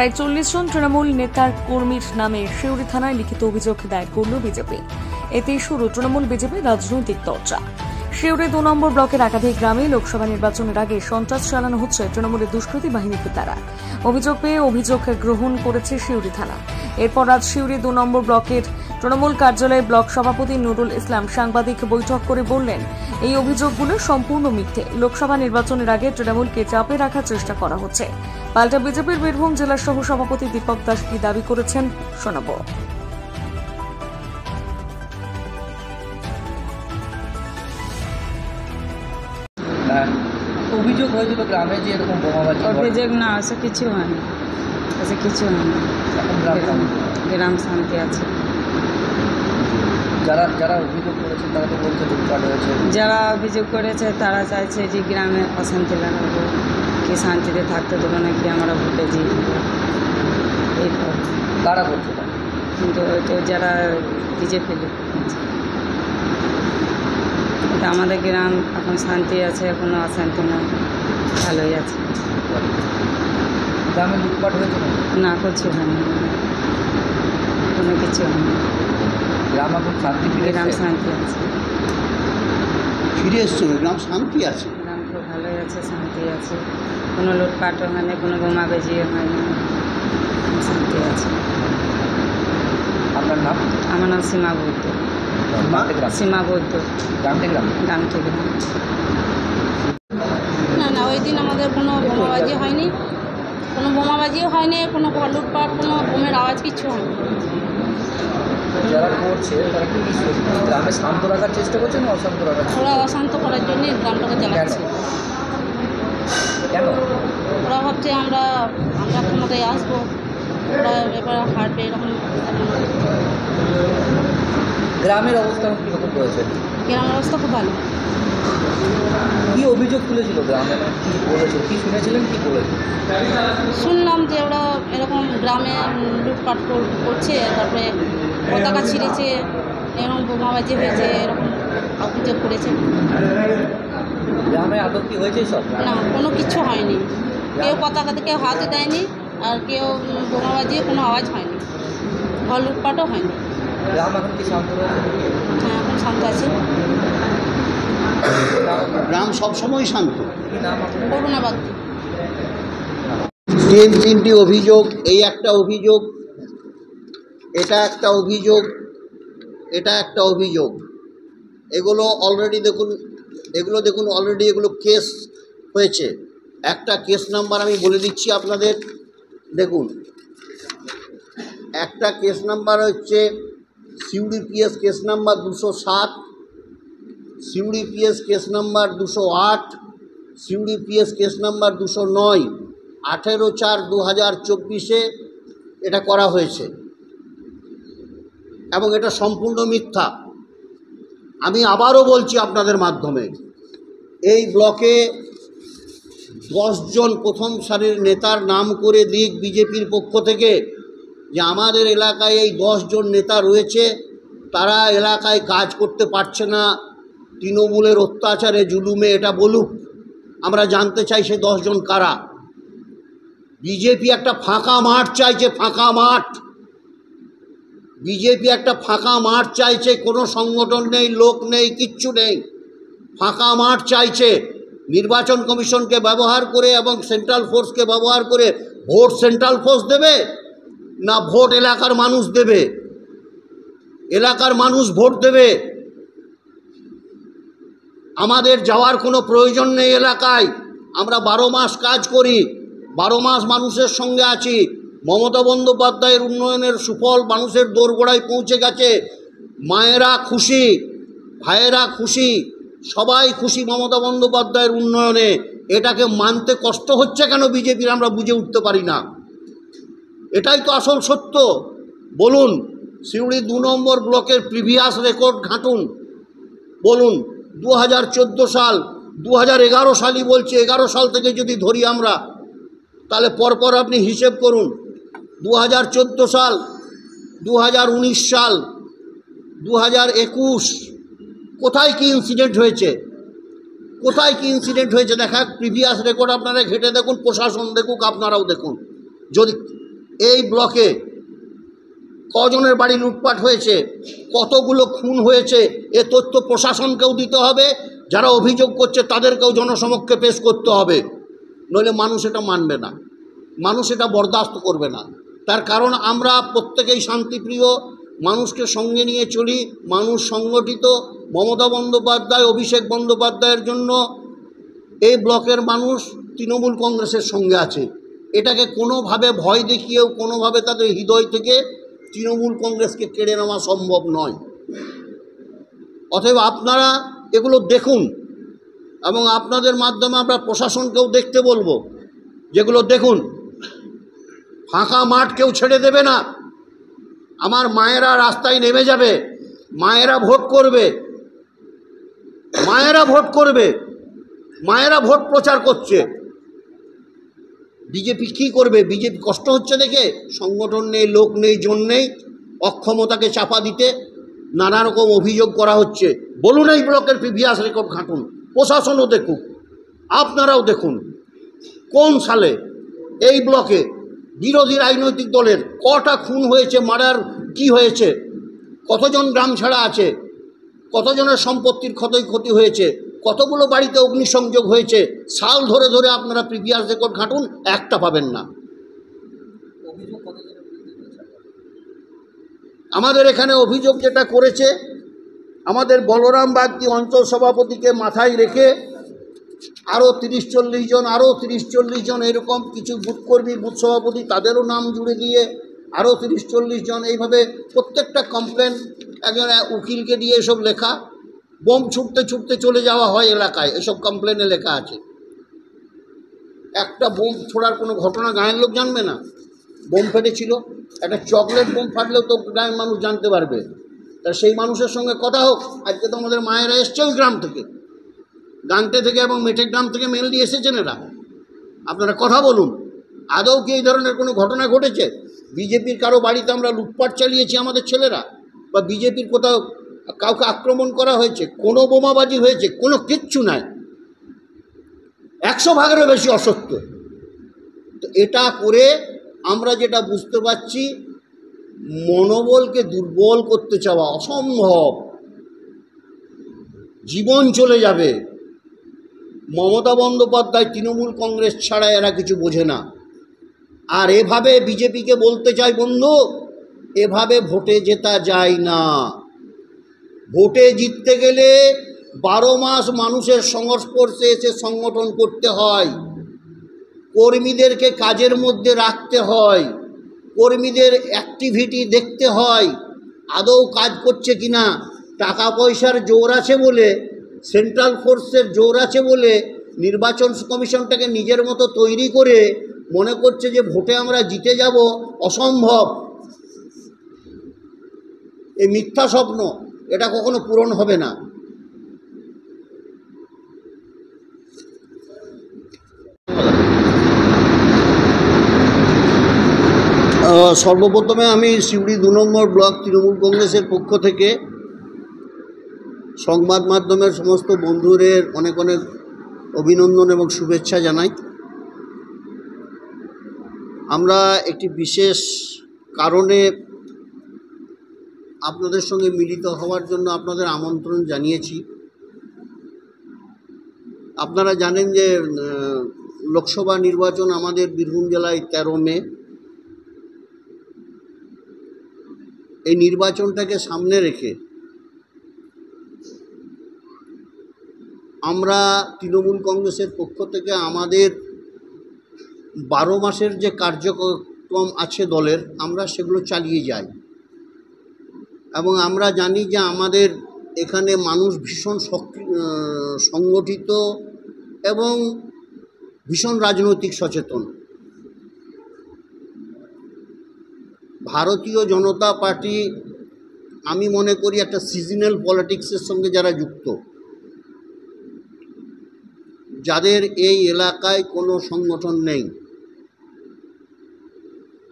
প্রায় 40 জন তৃণমূল নেতার কর্মীর নামে শিউরি থানায় লিখিত অভিযোগ দায়ের করল বিজেপি। এতে শুরু তৃণমূল বিজেপির রাজনৈতিক চর্চা। শিউরি 2 নম্বর ব্লকের একাধিক গ্রামে লোকসভা নির্বাচনের আগে সন্ত্রাস চালানো হচ্ছে তৃণমূলের দুষ্কৃতী বাহিনীকে দ্বারা। অভিযোগ পেয়ে অভিযোগ গ্রহণ করেছে শিউরি থানা। এরপর আজ শিউরি 2 নম্বর ব্লকের তৃণমূল কার্যালয়ে ব্লক সভাপতি নুরুল ইসলাম সাংবাদিক বৈঠক করে বললেন, এই অভিযোগগুলো সম্পূর্ণ মিথ্যে। লোকসভা নির্বাচনের আগে তৃণমূলকে চাপে রাখার চেষ্টা করা হচ্ছে। পাল্টা বিজেপির বীরভূম জেলা সহ সভাপতি দীপক দাস কি দাবি করেছেন শোনাবো। অভিযোগ হয়েছিল গ্রামে যে এরকম বোমাবাজি। অভিযোগ না, আসে কিছু হয়নি, গ্রাম শান্তি আছে। যারা অভিযোগ করেছে তারা তো বলছে লুটপাট হয়েছে। যারা অভিযোগ করেছে তারা চাইছে যে গ্রামে অশান্তি লাগাবো, কি শান্তিতে থাকতে দেবো নাকি আমরা ভোটে জিতব, এইসব কারা করছে। কিন্তু হয়তো যারা বিজেপি এটা আমাদের গ্রাম এখন শান্তি আছে, কোনো অশান্তি নয়, ভালোই আছে। গ্রামে লুটপাট হয়েছে না, কিছু হয়নি, কোনো কিছু হয়নি। গ্রাম এখন শান্তি, গ্রাম শান্তি আছে, ফিরে এসছে, গ্রাম শান্তি আছে, গ্রাম খুব ভালোই আছে, শান্তি আছে, কোনো লুটপাটও হয়নি, কোনো বোমাবাজিও হয়নি, শান্তি আছে। আপনার নাম? আমার নাম সীমা বৈদ্য। সীমা বৈদ্য, গ্রাম থেকে না, ওই দিন আমাদের কোনো বোমাবাজি হয়নি, কোনো বোমাবাজিও হয়নি, কোনো লুটপাট, কোনো বোমের আওয়াজ কিছু হয়নি। যারা করছে তারা কি গ্রামে শান্ত রাখার চেষ্টা করছে না অশান্ত রাখার? ওরা অশান্ত করার জন্য গ্রামটাকে জ্বালাচ্ছে। কেন? ওরা ভাবছে আমরা ক্ষমতায় আসবো, ওরা এবার হারবে, এরকম। গ্রামের অবস্থা কীরকম রয়েছে? গ্রামের অবস্থা খুব ভালো। কী অভিযোগ তুলেছিল গ্রামে, কী বলেছিল, কী শুনেছিলেন, কী বলেছিল? শুনলাম যে ওরা এরকম গ্রামে লুটপাট করছে, তারপরে পতাকা ছিঁড়েছে, এরকম বোমাবাজি হয়েছে, এরকম অভিযোগ করেছে। গ্রামে আদৌ কি হয়েছে সব? না, কোনো কিছু হয়নি। কেউ পতাকাতে কেউ হাতে দেয়নি, আর কেউ বোমাবাজিও কোনো আওয়াজ হয়নি, ঘর লুটপাটও হয়নি। গ্রাম এখন কি শান্ত রয়েছে? হ্যাঁ, এখন শান্ত আছে। গ্রাম সবসময় শান্ত। কি নাম আপনার? করুণা বাগদি। তিনটি অভিযোগ, এই একটা অভিযোগ, এটা একটা অভিযোগ, এটা একটা অভিযোগ। এগুলো অলরেডি দেখুন অলরেডি এগুলো কেস হয়েছে। একটা কেস নাম্বার আমি বলে দিচ্ছি আপনাদের, দেখুন। একটা কেস নাম্বার হচ্ছে Suri PS case number 207, Suri PS case number 208, Suri PS case number 209, 18/4/2024 এটা করা হয়েছে এবং এটা সম্পূর্ণ মিথ্যা। আমি আবারও বলছি আপনাদের মাধ্যমে, এই ব্লকে 10 জন প্রথম সারির নেতার নাম করে দিক বিজেপির পক্ষ থেকে, যে আমাদের এলাকায় এই 10 জন নেতা রয়েছে, তারা এলাকায় কাজ করতে পারছে না, তৃণমূলের অত্যাচারে জুলুমে, এটা বলুক। আমরা জানতে চাই সে 10 জন কারা। বিজেপি একটা ফাঁকা মাঠ চাইছে, ফাঁকা মাঠ। বিজেপি একটা ফাঁকা মাঠ চাইছে, কোনো সংগঠন নেই, লোক নেই, কিচ্ছু নেই, ফাঁকা মাঠ চাইছে। নির্বাচন কমিশনকে ব্যবহার করে এবং সেন্ট্রাল ফোর্সকে ব্যবহার করে ভোট সেন্ট্রাল ফোর্স দেবে না ভোট এলাকার মানুষ দেবে? এলাকার মানুষ ভোট দেবে। আমাদের যাওয়ার কোনো প্রয়োজন নেই এলাকায়। আমরা 12 মাস কাজ করি, 12 মাস মানুষের সঙ্গে আছি। মমতা বন্দ্যোপাধ্যায়ের উন্নয়নের সুফল মানুষের দোরগোড়ায় পৌঁছে গেছে। মায়েরা খুশি, ভাইয়েরা খুশি, সবাই খুশি মমতা বন্দ্যোপাধ্যায়ের উন্নয়নে। এটাকে মানতে কষ্ট হচ্ছে কেন বিজেপির, আমরা বুঝে উঠতে পারি না। এটাই তো আসল সত্য। বলুন, সিউড়ি 2 নম্বর ব্লকের প্রিভিয়াস রেকর্ড ঘাঁটুন, বলুন 2014 সাল, 2011 সালই বলছে, 11 সাল থেকে যদি ধরি আমরা, তাহলে পরপর আপনি হিসেব করুন। 2014 সাল, 2019 সাল, 2021, কোথায় কি ইনসিডেন্ট হয়েছে? কোথায় কি ইনসিডেন্ট হয়েছে দেখা প্রিভিয়াস রেকর্ড আপনারা ঘেটে দেখুন, প্রশাসন দেখুক, আপনারাও দেখুন। যদি এই ব্লকে কজনের বাড়ি লুটপাট হয়েছে, কতগুলো খুন হয়েছে, এ তথ্য প্রশাসনকেও দিতে হবে, যারা অভিযোগ করছে তাদেরকেও জনসমক্ষে পেশ করতে হবে, নইলে মানুষ এটা মানবে না, মানুষ এটা বরদাস্ত করবে না। তার কারণ আমরা প্রত্যেকেই শান্তিপ্রিয়, মানুষকে সঙ্গে নিয়ে চলি, মানুষ সংগঠিত। মমতা বন্দ্যোপাধ্যায়, অভিষেক বন্দ্যোপাধ্যায়ের জন্য এই ব্লকের মানুষ তৃণমূল কংগ্রেসের সঙ্গে আছে। এটাকে কোনোভাবে ভয় দেখিয়েও কোনোভাবে তাদের হৃদয় থেকে তৃণমূল কংগ্রেসকে কেড়ে নেওয়া সম্ভব নয়। অতএব আপনারা এগুলো দেখুন, এবং আপনাদের মাধ্যমে আমরা প্রশাসনকেও দেখতে বলবো, যেগুলো দেখুন। ফাঁকা মাঠ কেউ ছেড়ে দেবে না। আমার মায়েরা রাস্তায় নেমে যাবে, মায়েরা ভোট করবে, মায়েরা ভোট করবে, মায়েরা ভোট প্রচার করছে। বিজেপি কী করবে? বিজেপি কষ্ট হচ্ছে দেখে, সংগঠন নেই, লোক নেই, জন নেই, অক্ষমতাকে চাপা দিতে নানা রকম অভিযোগ করা হচ্ছে। বলুন এই ব্লকের প্রিভিয়াস রেকর্ড ঘাঁটুন, প্রশাসনও দেখুক, আপনারাও দেখুন কোন সালে এই ব্লকে বিরোধী রাজনৈতিক দলের কটা খুন হয়েছে, মার্ডার কি হয়েছে, কতজন গ্রাম ছাড়া আছে, কতজনের সম্পত্তির ক্ষতি হয়েছে, কতগুলো বাড়িতে অগ্নিসংযোগ হয়েছে, সাল ধরে ধরে আপনারা প্রিভিয়াস রেকর্ড ঘাঁটুন, একটা পাবেন না। আমাদের এখানে অভিযোগ যেটা করেছে, আমাদের বলরাম বাগদি অঞ্চল সভাপতিকে মাথায় রেখে আরও 30-40 জন, আরও 30-40 জন, এরকম কিছু বুথকর্মী, বুথ সভাপতি, তাদেরও নাম জুড়ে দিয়ে আরও 30-40 জন, এইভাবে প্রত্যেকটা কমপ্লেন একজন উকিলকে দিয়ে এসব লেখা। বোম ছুটতে ছুটতে চলে যাওয়া হয় এলাকায়, এসব কমপ্লেনে লেখা আছে। একটা বোম ছোড়ার কোনো ঘটনা গাঁয়ের লোক জানবে না। বোম ফেটেছিল, একটা চকলেট বোম ফাটলেও তো গ্রামের মানুষ জানতে পারবে। তা সেই মানুষের সঙ্গে কথা হোক। আজকে তো আমাদের মায়েরা এসছে ওই গ্রাম থেকে, গাংটে থেকে এবং মেটের গ্রাম থেকে মেল দিয়ে এসেছেন এরা। আপনারা কথা বলুন, আদৌ কি এই ধরনের কোনো ঘটনা ঘটেছে? বিজেপির কারো বাড়িতে আমরা লুটপাট চালিয়েছি আমাদের ছেলেরা, বা বিজেপির কোথাও কাউকে আক্রমণ করা হয়েছে, কোনো বোমাবাজি হয়েছে? কোনো কিচ্ছু নাই। 100 ভাগেরও বেশি অসত্য। তো এটা করে আমরা যেটা বুঝতে পারছি, মনোবলকে দুর্বল করতে চাওয়া অসম্ভব, জীবন চলে যাবে। মমতা বন্দ্যোপাধ্যায়, তৃণমূল কংগ্রেস ছাড়া এরা কিছু বোঝে না। আর এভাবে বিজেপিকে বলতে চাই, বন্ধু, এভাবে ভোটে জেতা যায় না। ভোটে জিততে গেলে 12 মাস মানুষের সংস্পর্শে এসে সংগঠন করতে হয়, কর্মীদেরকে কাজের মধ্যে রাখতে হয়, কর্মীদের অ্যাক্টিভিটি দেখতে হয়, আদৌ কাজ করছে কিনা। টাকা পয়সার জোর আছে বলে, সেন্ট্রাল ফোর্সের জোর আছে বলে নির্বাচন কমিশনটাকে নিজের মতো তৈরি করে মনে করছে যে ভোটে আমরা জিতে যাব। অসম্ভব, এই মিথ্যা স্বপ্ন, এটা কখনো পূরণ হবে না। সর্বপ্রথমে আমি সিউড়ি 2 নম্বর ব্লক তৃণমূল কংগ্রেসের পক্ষ থেকে সংবাদ মাধ্যমের সমস্ত বন্ধুদের অনেক অনেক অভিনন্দন এবং শুভেচ্ছা জানাই। আমরা একটি বিশেষ কারণে আপনাদের সঙ্গে মিলিত হওয়ার জন্য আপনাদের আমন্ত্রণ জানিয়েছি। আপনারা জানেন যে লোকসভা নির্বাচন আমাদের বীরভূম জেলায় 13 মে। এই নির্বাচনটাকে সামনে রেখে আমরা তৃণমূল কংগ্রেসের পক্ষ থেকে আমাদের 12 মাসের যে কার্যক্রম আছে দলের, আমরা সেগুলো চালিয়ে যাই। এবং আমরা জানি যে আমাদের এখানে মানুষ ভীষণ সংগঠিত এবং ভীষণ রাজনৈতিক সচেতন। ভারতীয় জনতা পার্টি, আমি মনে করি, একটা সিজনাল পলিটিক্সের সঙ্গে যারা যুক্ত, যাদের এই এলাকায় কোনো সংগঠন নেই।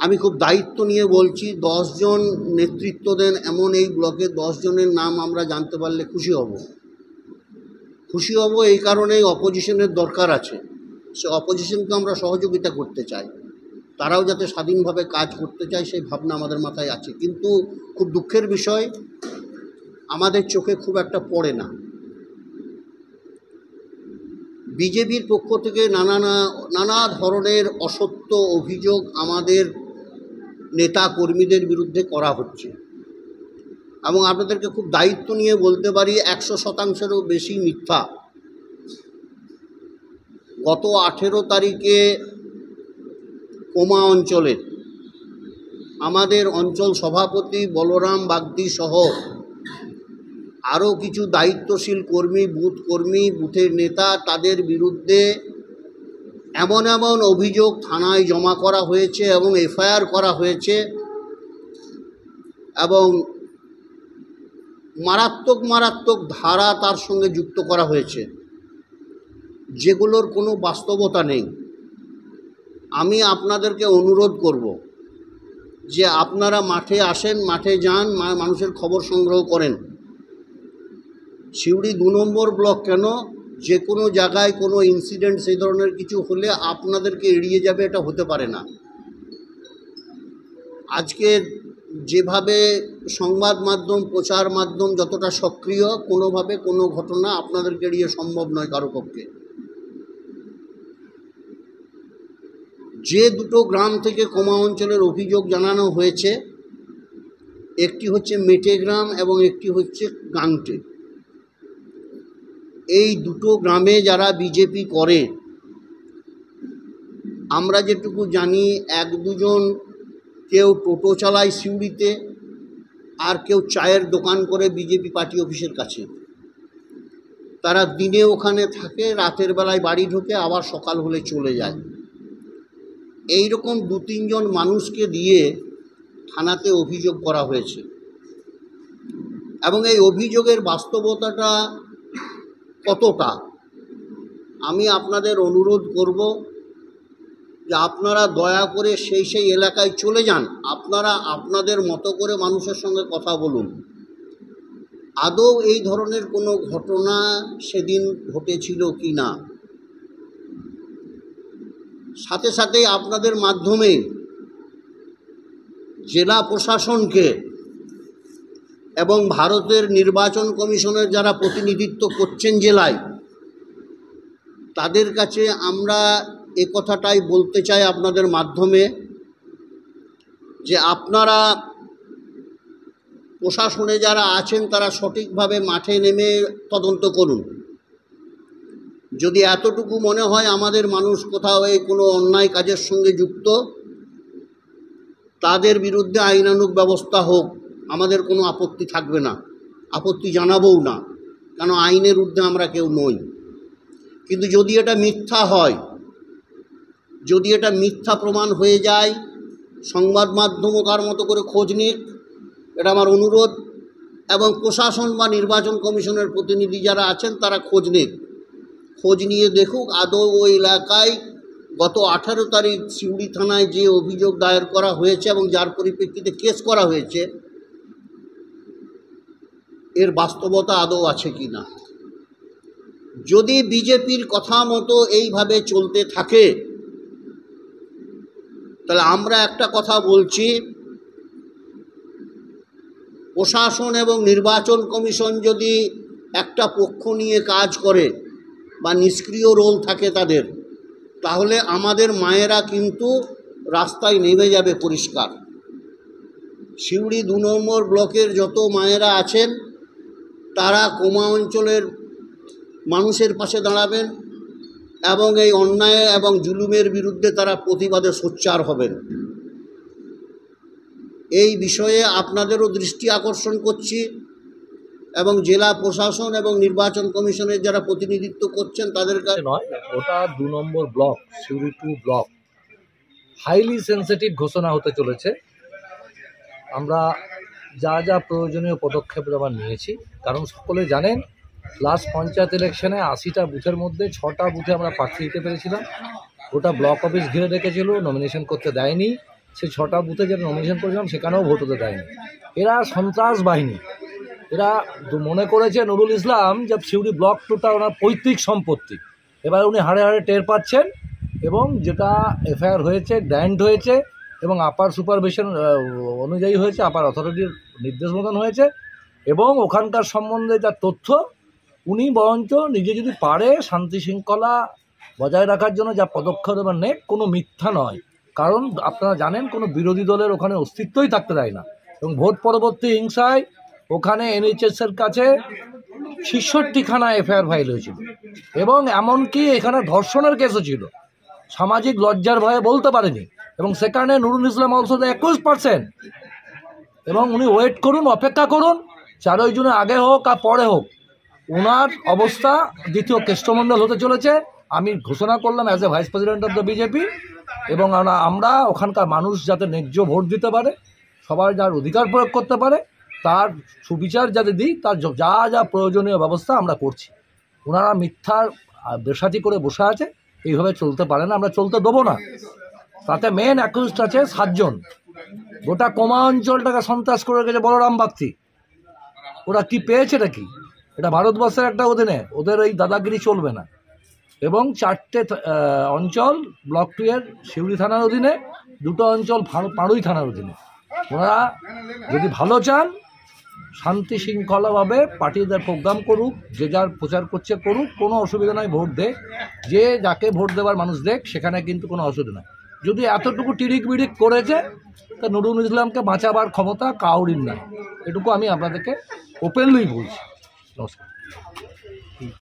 আমি খুব দায়িত্ব নিয়ে বলছি, 10 জন নেতৃত্ব দেন এমন এই ব্লকে 10 জনের নাম আমরা জানতে পারলে খুশি হব। খুশি হব এই কারণেই অপোজিশনের দরকার আছে, সে অপোজিশনকে আমরা সহযোগিতা করতে চাই। তারাও যাতে স্বাধীনভাবে কাজ করতে চায় সেই ভাবনা আমাদের মাথায় আছে। কিন্তু খুব দুঃখের বিষয়, আমাদের চোখে খুব একটা পড়ে না। বিজেপির পক্ষ থেকে নানা ধরনের অসত্য অভিযোগ আমাদের নেতা কর্মীদের বিরুদ্ধে করা হচ্ছে, এবং আপনাদেরকে খুব দায়িত্ব নিয়ে বলতে পারি 100%-এরও বেশি মিথ্যা। গত 18 তারিখে কোমা অঞ্চলে আমাদের অঞ্চল সভাপতি বলরাম বাগদি সহ আরও কিছু দায়িত্বশীল কর্মী, বুথের নেতা, তাদের বিরুদ্ধে এমন অভিযোগ থানায় জমা করা হয়েছে এবং এফআইআর করা হয়েছে, এবং মারাত্মক ধারা তার সঙ্গে যুক্ত করা হয়েছে, যেগুলোর কোনো বাস্তবতা নেই। আমি আপনাদেরকে অনুরোধ করব যে আপনারা মাঠে আসেন, মাঠে যান, মানুষের খবর সংগ্রহ করেন। সিউড়ি 2 নম্বর ব্লক কেন, যে কোনো জায়গায় কোনো ইনসিডেন্ট সেই ধরনের কিছু হলে আপনাদেরকে এড়িয়ে যাবে, এটা হতে পারে না। আজকে যেভাবে সংবাদ মাধ্যম, প্রচার মাধ্যম যতটা সক্রিয়, কোনোভাবে কোনো ঘটনা আপনাদেরকে এড়িয়ে সম্ভব নয় কারো পক্ষে। যে 2টো গ্রাম থেকে কোমা অঞ্চলের অভিযোগ জানানো হয়েছে, একটি হচ্ছে মেটে গ্রাম এবং একটি হচ্ছে গাংটে। এই 2টো গ্রামে যারা বিজেপি করে, আমরা যেটুকু জানি 1-2 কেউ টোটো চালায় সিউড়িতে, আর কেউ চায়ের দোকান করে বিজেপি পার্টি অফিসের কাছে। তারা দিনে ওখানে থাকে, রাতের বেলায় বাড়ি ঢোকে, আবার সকাল হলে চলে যায়। এই রকম 2-3 জন মানুষকে দিয়ে থানাতে অভিযোগ করা হয়েছে, এবং এই অভিযোগের বাস্তবতাটা কতটা আমি আপনাদের অনুরোধ করব যে আপনারা দয়া করে সেই এলাকায় চলে যান। আপনারা আপনাদের মতো করে মানুষের সঙ্গে কথা বলুন, আদৌ এই ধরনের কোনো ঘটনা সেদিন ঘটেছিল কি না। সাথে সাথে আপনাদের মাধ্যমে জেলা প্রশাসনকে এবং ভারতের নির্বাচন কমিশনের যারা প্রতিনিধিত্ব করছেন জেলায়, তাদের কাছে আমরা এ কথাটাই বলতে চাই আপনাদের মাধ্যমে, যে আপনারা প্রশাসনে যারা আছেন তারা সঠিকভাবে মাঠে নেমে তদন্ত করুন। যদি এতটুকু মনে হয় আমাদের মানুষ কোথাও এই কোনো অন্যায় কাজের সঙ্গে যুক্ত, তাদের বিরুদ্ধে আইনানুগ ব্যবস্থা হোক, আমাদের কোনো আপত্তি থাকবে না, আপত্তি জানাবও না, কেন আইনের ঊর্ধ্বে আমরা কেউ নই। কিন্তু যদি এটা মিথ্যা হয়, যদি এটা মিথ্যা প্রমাণ হয়ে যায়, সংবাদ মাধ্যমও তার মতো করে খোঁজ নিক, এটা আমার অনুরোধ। এবং প্রশাসন বা নির্বাচন কমিশনের প্রতিনিধি যারা আছেন তারা খোঁজ নিক, খোঁজ নিয়ে দেখুক আদৌ ওই এলাকায় গত 18 তারিখ সিউড়ি থানায় যে অভিযোগ দায়ের করা হয়েছে এবং যার পরিপ্রেক্ষিতে কেস করা হয়েছে, এর বাস্তবতা আদৌ আছে কি না। যদি বিজেপির কথা মতো এইভাবে চলতে থাকে, তাহলে আমরা একটা কথা বলছি, প্রশাসন এবং নির্বাচন কমিশন যদি একটা পক্ষ নিয়ে কাজ করে বা নিষ্ক্রিয় রোল থাকে তাদের, তাহলে আমাদের মায়েরা কিন্তু রাস্তায় নেমে যাবে পরিষ্কার। সিউড়ি 2 নম্বর ব্লকের যত মায়েরা আছেন তারা কোমা অঞ্চলের মানুষের পাশে দাঁড়াবেন এবং এই অন্যায় এবং জুলুমের বিরুদ্ধে তারা প্রতিবাদে সোচ্চার হবেন। এই বিষয়ে আপনাদেরও দৃষ্টি আকর্ষণ করছি, এবং জেলা প্রশাসন এবং নির্বাচন কমিশনের যারা প্রতিনিধিত্ব করছেন তাদের কাছে নয়, ওটা 2 নম্বর block, Suri 2 block highly sensitive ঘোষণা হতে চলেছে। আমরা যা প্রয়োজনীয় পদক্ষেপ আমরা নিয়েছি, কারণ সকলে জানেন লাস্ট পঞ্চায়েত ইলেকশনে 80টা বুথের মধ্যে 6টা বুথে আমরা প্রার্থী দিতে পেরেছিলাম। ওটা ব্লক অফিস ঘিরে রেখেছিল, নমিনেশন করতে দেয়নি। সেই 6টা বুথে যেটা নমিনেশন করেছিলাম সেখানেও ভোট হতে দেয়নি। এরা সন্ত্রাস বাহিনী, এরা মনে করেছে নুরুল ইসলাম যে সিউড়ি ব্লক 2টা ওনার পৈতৃক সম্পত্তি। এবার উনি হাড়ে হাড়ে টের পাচ্ছেন এবং যেটা এফআইআর হয়েছে গ্র্যান্ট হয়েছে এবং আপার সুপারভিশন অনুযায়ী হয়েছে, আপার অথরিটির নির্দেশ মতন হয়েছে, এবং ওখানকার সম্বন্ধে যা তথ্য উনি বরঞ্চ নিজে যদি পারে শান্তি শৃঙ্খলা বজায় রাখার জন্য যা পদক্ষেপ নেবেন নেক, কোনো মিথ্যা নয়। কারণ আপনারা জানেন কোনো বিরোধী দলের ওখানে অস্তিত্বই থাকতে দেয় না, এবং ভোট পরবর্তী হিংসায় ওখানে এনএইচএসের কাছে 66খানা এফআইআর ফাইল হয়েছিল, এবং এমনকি এখানে ধর্ষণের কেসও ছিল। সামাজিক লজ্জার ভয়ে বলতে পারেনি, এবং সেখানে নুরুল ইসলাম অলসো 21%। এবং উনি ওয়েট করুন, অপেক্ষা করুন, 4 জুনে আগে হোক আর পরে হোক ওনার অবস্থা দ্বিতীয় কেষ্টমণ্ডল হতে চলেছে। আমি ঘোষণা করলাম as a vice president of the BJP, এবং আমরা ওখানকার মানুষ যাতে ন্যায্য ভোট দিতে পারে, সবার যার অধিকার প্রয়োগ করতে পারে, তার সুবিচার যাতে দিই, তার যা যা প্রয়োজনীয় ব্যবস্থা আমরা করছি। ওনারা মিথ্যার বেসাতি করে বসে আছে, এইভাবে চলতে পারে না, আমরা চলতে দেবো না। তাতে মেন অ্যাকিউজড আছে 7 জন। গোটা কোমা অঞ্চলটাকে সন্ত্রাস করে গেছে বলরাম বাগচি। ওরা কি পেয়েছে এটা কি? এটা ভারতবর্ষের একটা অধীনে, ওদের এই দাদাগিরি চলবে না। এবং 4টে অঞ্চল ব্লক 2 এর শিউরি থানার অধীনে, 2টো অঞ্চল পাড়ুই থানার অধীনে। ওনারা যদি ভালো চান শান্তি শৃঙ্খলাভাবে পার্টিদের প্রোগ্রাম করুক, যে যার প্রচার করছে করুক, কোনো অসুবিধা নয়, ভোট দেখ, যে যাকে ভোট দেওয়ার মানুষ দেখ, সেখানে কিন্তু কোনো অসুবিধা নয়। যদি এতটুকু টিরিক বিড়িক করেছে তা নুরুল ইসলামকে বাঁচাবার ক্ষমতা কাউরির নাই, এটুকু আমি আপনাদেরকে ওপেনলি বলছি। নমস্কার।